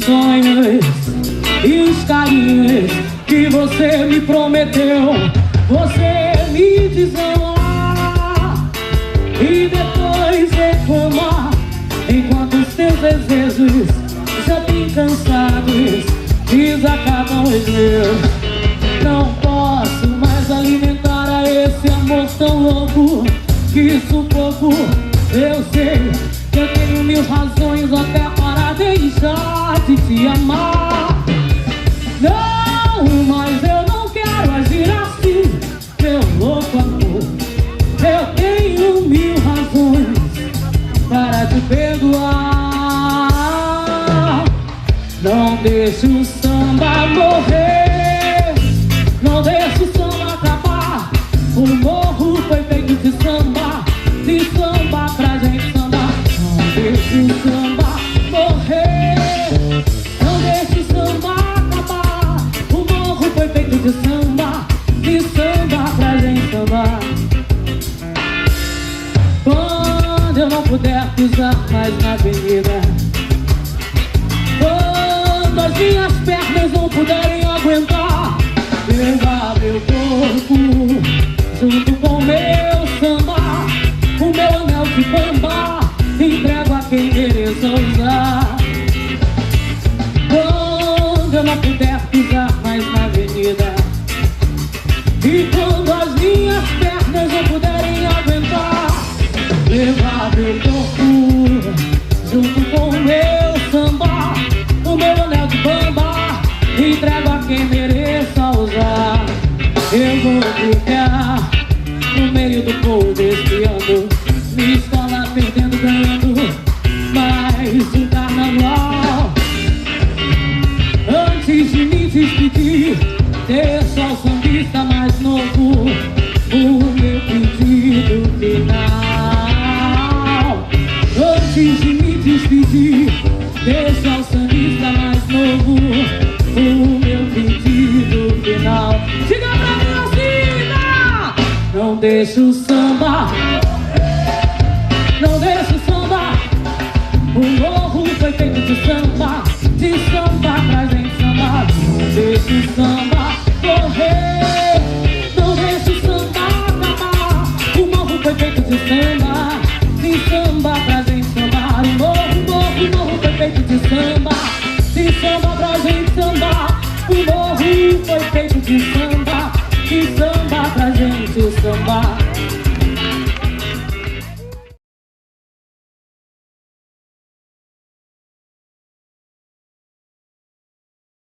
sonhos e os carinhos que você me prometeu. Você me desamar e depois reclamar, enquanto os teus desejos já bem cansados desacabam os meus. Não posso mais alimentar a esse amor tão louco, que sufoco. Eu sei que eu tenho mil razões até para deixar de te amar. Não, mas eu não quero agir assim, meu louco amor. Eu tenho mil razões para te perdoar. Não deixe o samba morrer, não deixe o samba acabar. O morro foi feito de samba pra gente sambar. Não deixe o samba morrer, não deixe o samba acabar. O morro foi feito de samba pra gente sambar. Quando eu não puder pisar mais na avenida, quando as minhas pernas não puderem aguentar, levar meu corpo junto com meu samba, o meu anel de bamba, entrego a quem mereça usar. Quando eu não puder pisar mais na avenida, e quando as minhas pernas não puderem aguentar, levar meu corpo junto com o meu samba, o meu anel de bamba, entrego a quem mereça usar. Eu vou ficar no meio do povo desviando, minha escola perdendo, ganhando mais um carnaval. Antes de me despedir, deixa o sambista mais novo o meu pedido final. Antes de me despedir, deixa o sambista mais novo o meu pedido final. Diga pra mim assim, não deixa o samba, não deixa o samba. O morro foi feito de samba pra gente sambar. Não deixa o samba correr, não deixa o samba acabar. O morro foi feito de samba pra gente sambar. O morro foi feito de samba pra gente sambar. O morro foi feito de samba